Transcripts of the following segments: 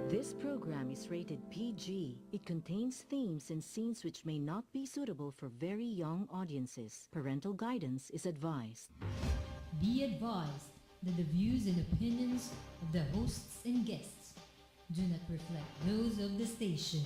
This program is rated PG. It contains themes and scenes which may not be suitable for very young audiences. Parental guidance is advised. Be advised that the views and opinions of the hosts and guests do not reflect those of the station.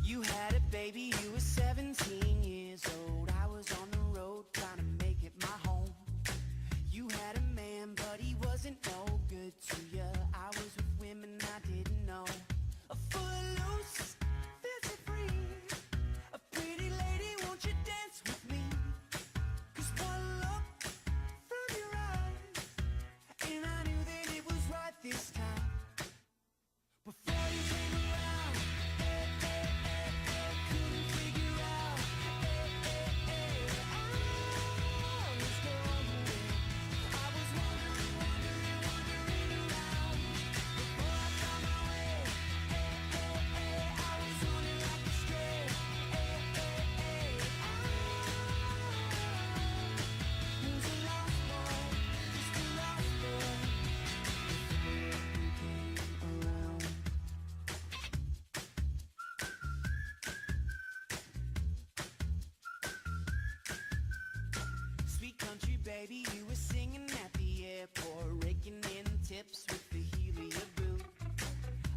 You had a baby, you were 17 years old. I was on the road trying to make it my home. You had a man, but he wasn't no good to you. I was with women I didn't know. A footloose, fancy free. A pretty lady, won't you dance with me? 'Cause one look from your eyes, and I knew that it was right this time. Before you came around, couldn't figure out, I was wondering, I was wondering around. Before I found my way, I was running like a stray, I was a lost boy, just a lost boy. Before you came around. Sweet country baby, you were singing at the airport, raking in tips with the Healy blue.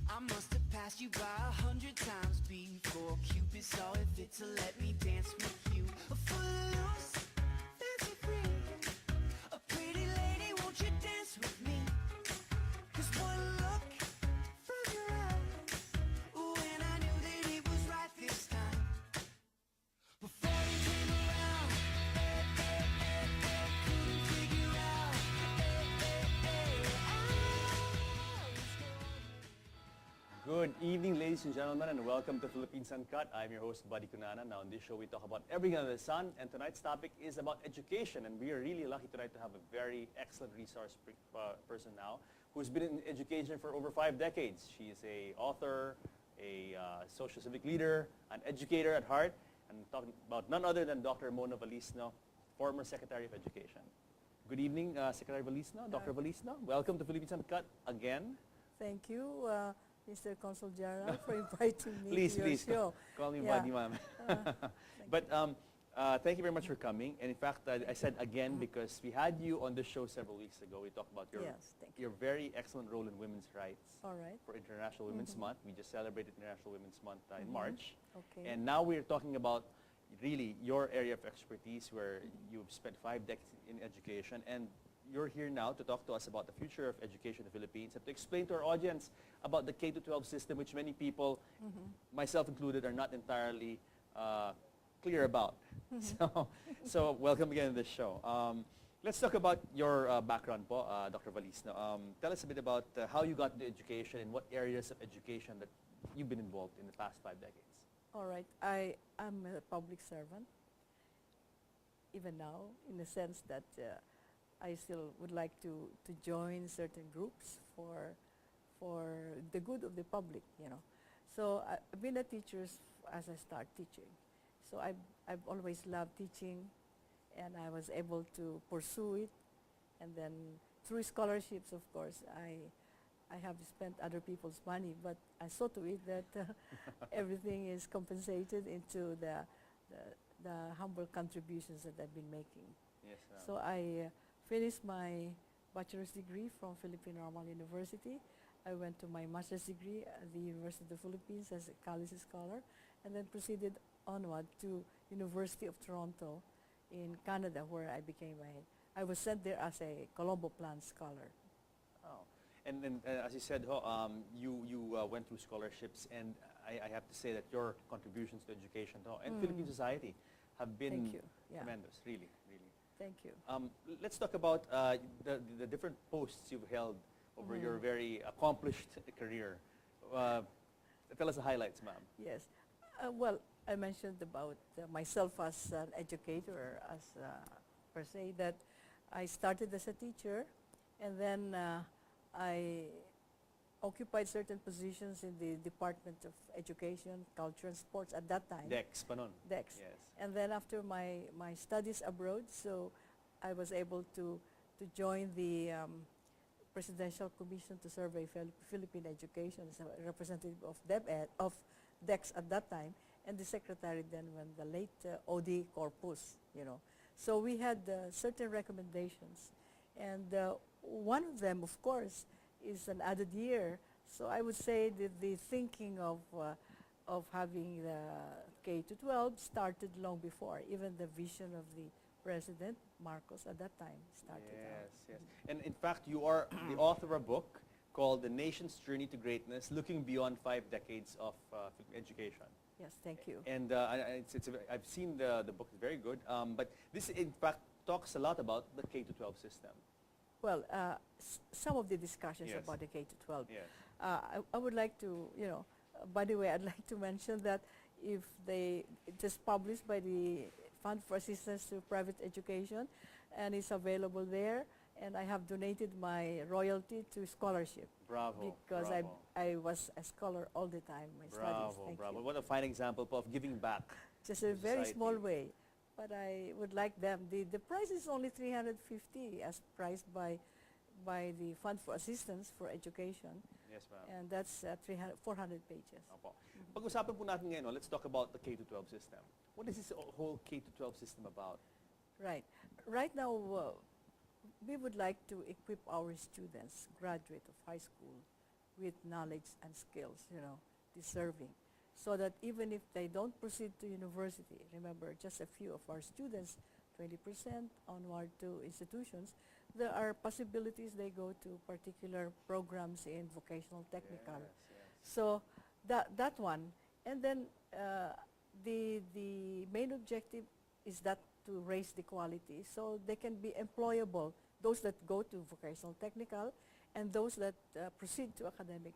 I must have passed you by 100 times before Cupid saw it fit to let me dance with you. A footloose, fancy free, a pretty lady, won't you dance with me? 'Cause one look from your eyes, ooh, and I knew that it was right this time. Before you came around, couldn't figure out, Good evening, ladies and gentlemen, and welcome to Philippines Uncut. I'm your host, Buddy Kunana. Now, on this show, we talk about everything under the sun, and tonight's topic is about education. And we are really lucky tonight to have a very excellent resource person now who's been in education for over 5 decades. She is a author, a social civic leader, an educator at heart, and talking about none other than Dr. Mona Valisno, former Secretary of Education. Good evening, Secretary Valisno, Dr. Valisno. Welcome to Philippines Uncut again. Thank you, Mr. Consul General, for inviting me Please, to your please, show. call me Yeah. Buddy, ma'am. But thank you very much for coming. And in fact, I said again because we had you on the show several weeks ago. We talked about Yes, thank you. your very excellent role in women's rights All right. for International Women's Month. We just celebrated International Women's Month in March. Okay. And now we're talking about really your area of expertise where you've spent 5 decades in education, and you're here now to talk to us about the future of education in the Philippines and to explain to our audience about the K-12 system, which many people, myself included, are not entirely clear about. So welcome again to this show. Let's talk about your background po, Dr. Valisno. Tell us a bit about how you got into education and what areas of education that you've been involved in the past 5 decades. All right. I am a public servant, even now, in the sense that I still would like to join certain groups for the good of the public, you know. So I've been a teacher as I start teaching. So I've always loved teaching, and I was able to pursue it. And then through scholarships, of course, I have spent other people's money, but I saw to it that everything is compensated into the humble contributions that I've been making. Yes. So I finished my bachelor's degree from Philippine Normal University. I went to my master's degree at the University of the Philippines as a college scholar, and then proceeded onward to University of Toronto in Canada, where I was sent there as a Colombo Plan scholar. Oh. And then, as you said, you went through scholarships, and I have to say that your contributions to education and Mm. Philippine society have been Thank you. Yeah. tremendous, really, really. Thank you. Let's talk about the different posts you've held over your Mm. very accomplished career. Tell us the highlights, ma'am. Yes. Well, I mentioned about myself as an educator, as per se, that I started as a teacher, and then I occupied certain positions in the Department of Education, Culture, and Sports at that time. Dex, panon. Dex. Yes. And then after my studies abroad, so I was able to join the Presidential Commission to Survey Philippine Education as a representative of of DEX at that time, and the secretary then when the late OD Corpus, you know. So we had certain recommendations, and one of them, of course, is an added year. So I would say that the thinking of having the K to 12 started long before. Even the vision of the President Marcos at that time started out. Yes, yes. And in fact, you are the author of a book called The Nation's Journey to Greatness, Looking Beyond 5 Decades of Education. Yes, thank you. And I've seen the book, it's very good. But this, in fact, talks a lot about the K to 12 system. Well, some of the discussions Yes. about the K to 12. Yes. I would like to, by the way, I'd like to mention that if it is published by the Fund for Assistance to Private Education, and it's available there, and I have donated my royalty to scholarship. Bravo. Because bravo. I was a scholar all the time, my studies. Bravo, Thank bravo. you. What a fine example of giving back. Just a to very society. small way, but I would like them. The price is only 350 as priced by the Fund for Assistance for Education, Yes, ma'am. and that's 400 pages. Opo. Pag-usapan po natin ngayon, let's talk about the K to 12 system. What is this whole K to 12 system about? Right. Right now, we would like to equip our students, graduate of high school, with knowledge and skills, deserving, so that even if they don't proceed to university, remember just a few of our students, 20% onward to institutions, there are possibilities they go to particular programs in vocational technical. Yes, yes. So that one, and then the main objective is that to raise the quality so they can be employable, those that go to vocational technical and those that proceed to academic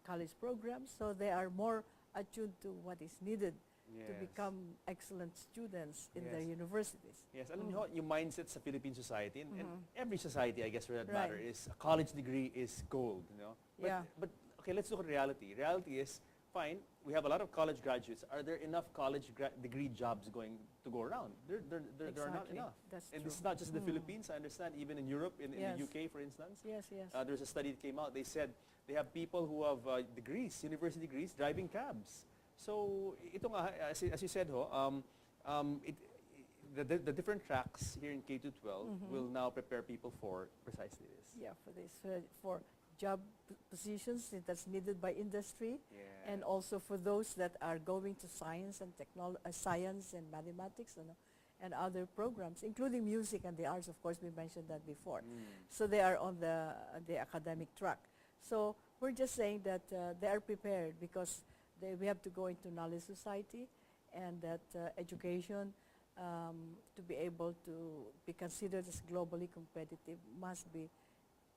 college programs, so they are more attuned to what is needed to Yes. become excellent students in their Yes. universities. Yes, alam niyo, yung mindset sa Philippine society, and every society, I guess, for that Right. matter, is a college degree is gold, But, Yeah. but, okay, let's look at reality. Reality is, fine, we have a lot of college graduates. Are there enough college degree jobs going to go around? There are not Exactly. enough. That's And true. this is not just in the Philippines, I understand, even in Europe, in Yes. the UK, for instance. Yes, yes. There's a study that came out. They said they have people who have degrees, university degrees, driving cabs. So ito nga, as you said, the different tracks here in K to 12 will now prepare people for precisely this. Yeah, for this, for job positions that's needed by industry, and Yes. also for those that are going to science and science and mathematics, and other programs, including music and the arts. Of course, we mentioned that before. So they are on the academic track. So we're just saying that they are prepared because we have to go into knowledge society, and that education, to be able to be considered as globally competitive, must be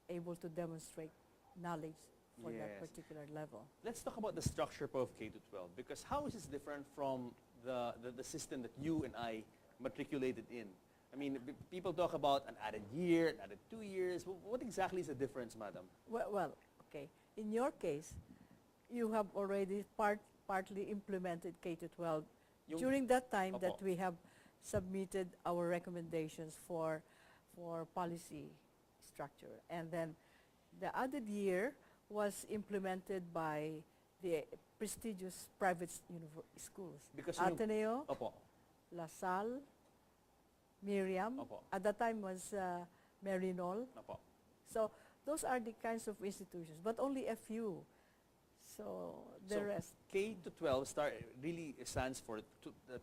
able to demonstrate knowledge for that Yes. particular level. Let's talk about the structure of K to 12, because how is this different from the system that you and I matriculated in? I mean, people talk about an added year, an added 2 years. What exactly is the difference, madam? Well, okay. In your case, you have already partly implemented K to 12 Yung- during that time that Opo. we have submitted our recommendations for policy structure. And then the added year was implemented by the prestigious private schools. Because yung- Ateneo, Opo. La Salle, Miriam. Opo. At that time was Merinol. Opo. So those are the kinds of institutions, but only a few. So the So rest. K to 12 really stands for,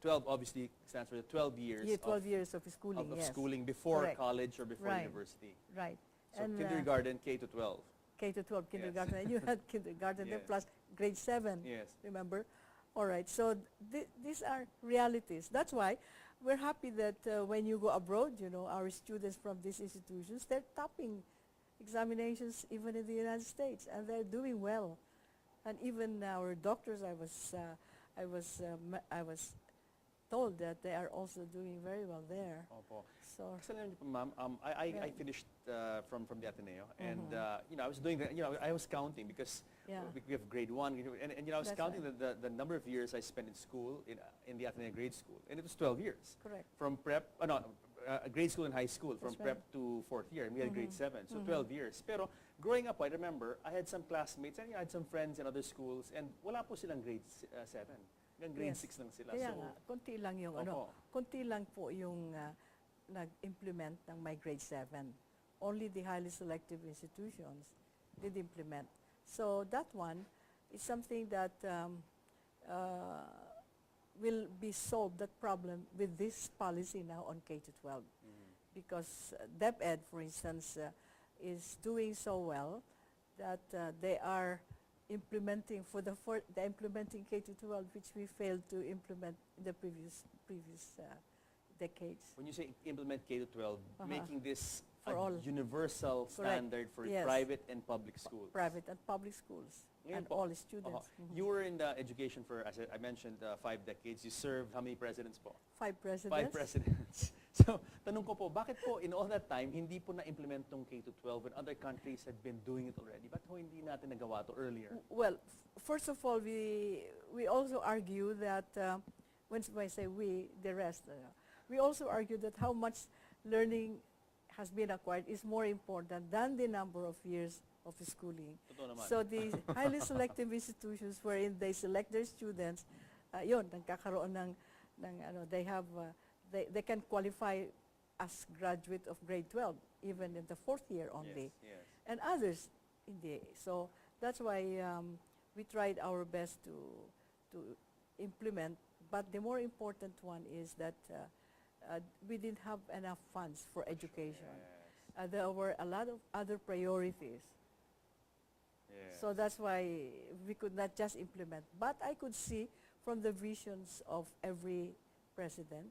12 obviously stands for the 12 years, Yeah, 12 years of schooling, of yes. schooling before Correct. college or before Right. university. Right. So And, kindergarten, K to 12. K to 12 kindergarten, and you had kindergarten there Yes. plus grade 7. Yes. Remember? All right. So these are realities. That's why we're happy that when you go abroad, our students from these institutions, they're topping examinations even in the United States, and they're doing well. And even our doctors, I was told that they are also doing very well there. Opo. So Kasi alam niyo po, ma'am, I Yeah. finished from the Ateneo, and I was doing I was counting because Yeah. we have grade 1, and I was That's counting right. the number of years I spent in school in the Ateneo grade school, and it was 12 years. correct. From prep, grade school and high school, from That's right. prep to 4th year, and we had grade 7, so 12 years. Pero growing up, I remember, I had some classmates, and I had some friends in other schools, and wala po silang grade 7. Hanggang grade Yes. 6 lang sila. Kaya So, nga, konti lang yung konti lang po yung nag-implement ng my grade 7. Only the highly selective institutions did implement. So that one is something that will be solved, that problem, with this policy now on K to 12. Because DepEd, for instance, is doing so well that they are implementing they're implementing K to 12, which we failed to implement in the previous decades. when you say implement K to 12, making this For a all. universal Correct. standard for Yes. private and public schools. Private and public schools Ngayon and po, all students. You were in the education for, as I mentioned, 5 decades. You served how many presidents po? 5 presidents. 5 presidents. So, tanong ko po, bakit po in all that time, hindi po na-implement tong K to 12 when other countries had been doing it already? Ba't ho hindi natin nagawa to earlier? Well, first of all, we also argue that when I say we, the rest, we also argue that how much learning has been acquired is more important than the number of years of schooling. Totoo naman. So the highly selective institutions wherein they select their students, yun, nagkakaroon ng they have, they can qualify as graduate of grade 12, even in the 4th year only. Yes, yes. And others in the so that's why we tried our best to implement, but the more important one is that we didn't have enough funds for education. Yes. There were a lot of other priorities, Yes. so that's why we could not just implement. But I could see from the visions of every president,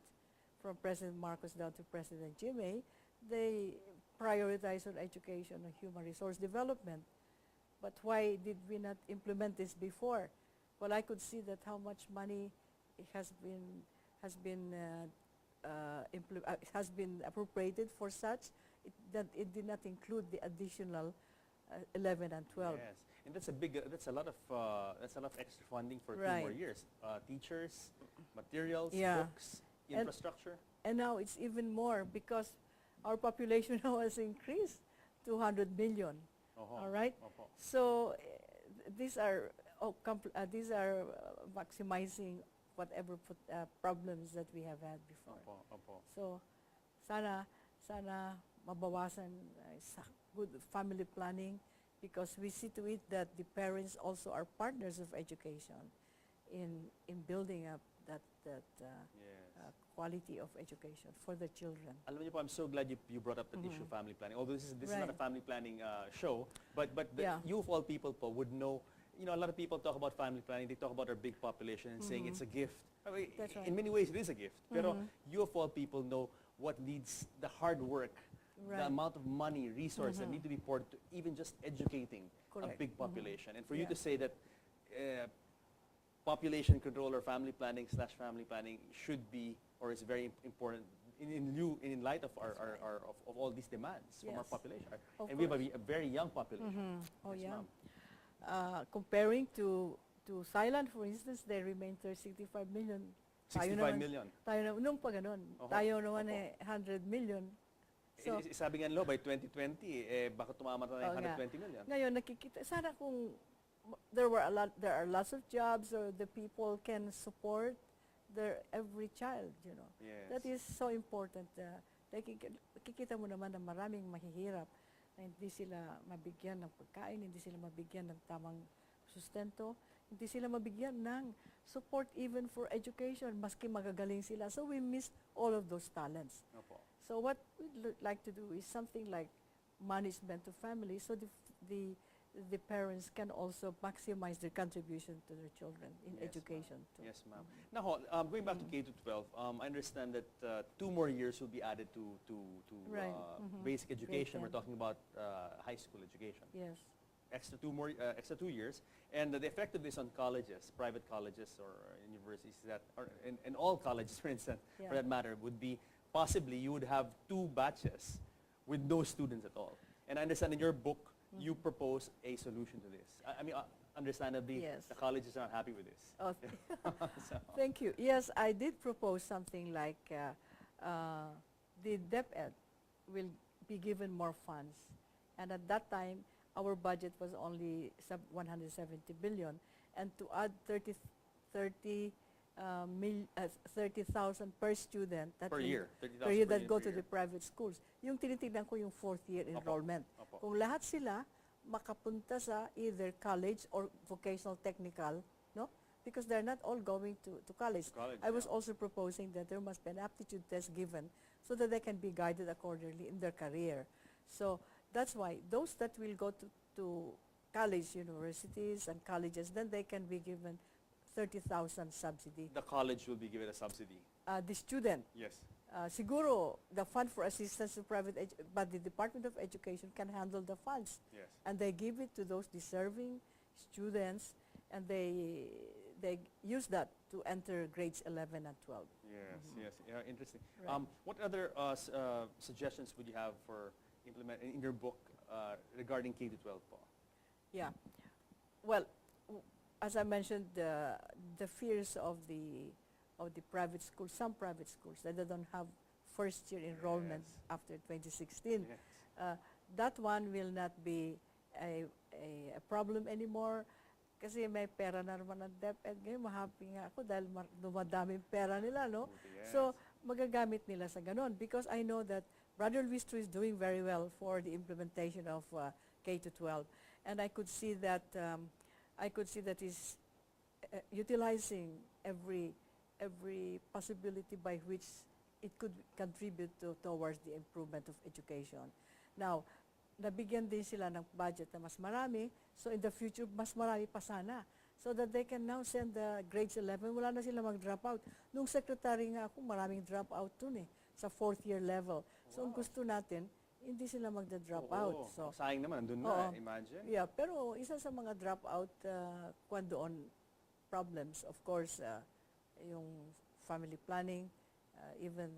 from President Marcos down to President Jimmy, they prioritize on education and human resource development. But why did we not implement this before? Well, I could see that how much money it has been appropriated for such, that it did not include the additional 11 and 12. Yes. And that's a lot of extra funding for 2 Right. more years. Teachers, materials, Yeah. books, And- infrastructure. And now it's even more because our population now has increased 200 million. Oho. All right? Opo. So these are maximizing whatever problems that we have had before. Opo. Opo. So sana mabawasan sa good family planning, because we see to it that the parents also are partners of education in building up that Yes. quality of education for the children. Alam niyo po, I'm so glad you brought up that issue of family planning. Although this is not a Right. family planning show, but Yeah. you of all people po would know. A lot of people talk about family planning. They talk about our big population and saying it's a gift. I mean, That's right. in many ways, it is a gift. Pero you of all people know what needs the hard work, the Right. amount of money, resources that need to be poured to even just educating a Correct. big population. And for you Yeah. to say that population control or family planning/family planning should be or is very important in light of of all these demands from our Yes. population. Of And we have course. a very young population. Oh, Yes, yeah. ma'am. Comparing to Thailand, for instance, they remain 65 million. 65 million. Tayo nung pa ganun. Oho. Tayo naman Opo. 100 million. So, Sabi nga nila, by 2020, baka tumama na yung Oo nga. 120 million. ngayon nakikita, sana kung there are lots of jobs, or the people can support every child, Yes. That is so important. Nakikita mo naman na maraming mahihirap na hindi sila mabigyan ng pagkain, hindi sila mabigyan ng tamang sustento, hindi sila mabigyan ng support even for education, maski magagaling sila. So we miss all of those talents. Opo. So what we'd like to do is something like management of family. So the the parents can also maximize their contribution to their children in Yes, ma'am. education too. Yes, ma'am. Now, going back to K to 12, I understand that 2 more years will be added to Right. basic education. We're 10. talking about high school education. Yes. Extra 2 years, and the effect of this on colleges, private colleges or universities, and all colleges, for instance, Yeah. for that matter, would be possibly you would have 2 batches with no students at all. And I understand in your book you propose a solution to this. I mean, understandably, Yes. the colleges are not happy with this. Oh, So, thank you. Yes, I did propose something like the DepEd will be given more funds. And at that time, our budget was only 170 billion. And to add 30,000 per student that per will- year, 30,000 per year that go per to year. the private schools. Yung tinitignan ko yung fourth year enrollment. Opo. Kung lahat sila makapunta sa either college or vocational technical, no? Because they're not all going to college. College, I was yeah. also proposing that there must be an aptitude test given so that they can be guided accordingly in their career. So that's why those that will go to college, universities and colleges, then they can be given 30,000 subsidy. The college will be given a subsidy. The student, Yes. siguro, the fund for assistance to private, but the Department of Education can handle the funds. Yes. And they give it to those deserving students, and they use that to enter grades 11 and 12. Yes, yes. Yeah, interesting. Right. What other suggestions would you have for implement in your book regarding K to 12 po? Yeah. Well, as I mentioned, the fears of the private schools, some private schools that they don't have first year enrollment Yes. after 2016. Yes. That one will not be a problem anymore kasi may pera na naman ng DepEd. Ngayon, mahappy nga ako dahil dumadaming pera nila, no? Yes. So, magagamit nila sa ganon because I know that Brother Luis True is doing very well for the implementation of K to 12. And I could see that he's utilizing every possibility by which it could contribute towards the improvement of education. Now, nabigyan din sila ng budget na mas marami, so in the future, mas marami pa sana. So that they can now send the grades 11, wala na sila mag-drop out. Nung secretary nga ako, maraming drop out dun sa fourth year level. So ang gusto natin, hindi sila magda-drop out. So, sayang naman, nandun Oo. na, imagine. yeah, pero isa sa mga drop out kwan doon problems, of course, yung family planning, even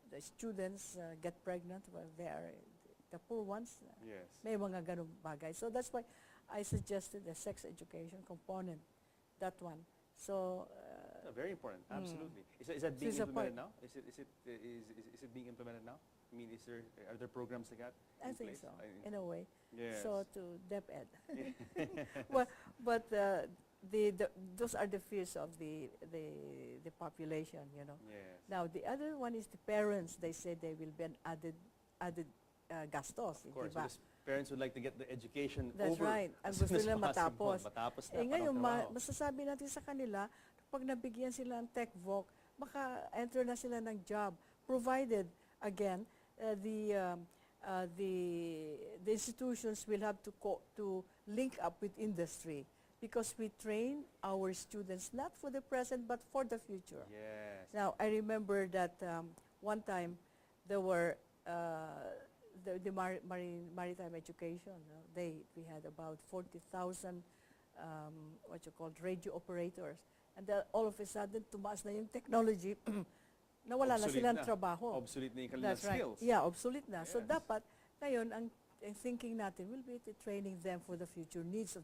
the students get pregnant while they are the poor ones. Yes. May mga ganung bagay. So that's why I suggested the sex education component, that one. So, Very important, absolutely. Is that being it's a implemented part- now? Is it being implemented now? I mean, are there programs like that I in think place? so, in a way. Yes. So to DepEd. but those are the fears of the population, Yes. Now, the other one is the parents. They say they will be an added gastos, Of course, diba? because parents would like to get the education That's over right. Ang as soon gusto as nila possible. matapos. Matapos na, Ngayon, parang trabaho. masasabi natin sa kanila, pag nabigyan sila ng TechVoc, maka-enter na sila ng job, provided, again, the institutions will have to link up with industry because we train our students not for the present but for the future. Yes. Now, I remember that one time there were the maritime education. We had about 40,000 radio operators, and then all of a sudden tumaas na yung technology. Nawala na Obsolete silang na. trabaho. Obsolete na yung kanilang That's right. skills. Yeah, obsolete na. So Yes. dapat ngayon ang thinking natin will be training them for the future needs of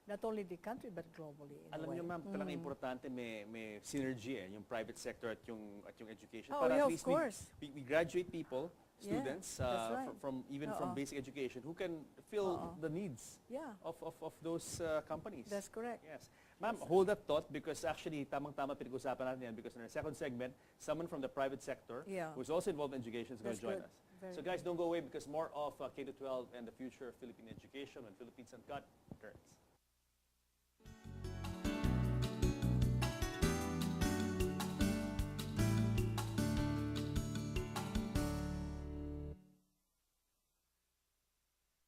not only the country but globally. In a Alam way. niyo ma'am, talagang importante may synergy yung private sector at yung education. Oh, Para yeah, at of least course. we graduate people, Yeah, students, that's right. from Oo. basic education who can fill Oo. the needs Yeah, of those companies. that's correct. Yes. Ma'am, hold that thought because actually tamang-tama pinag-usapan natin yan because in our second segment, someone from the private sector Yeah. who's also involved in education is going to That's join good. us. Very So guys, don't go away because more of K-12 and the future of Philippine education when Philippines Uncut returns.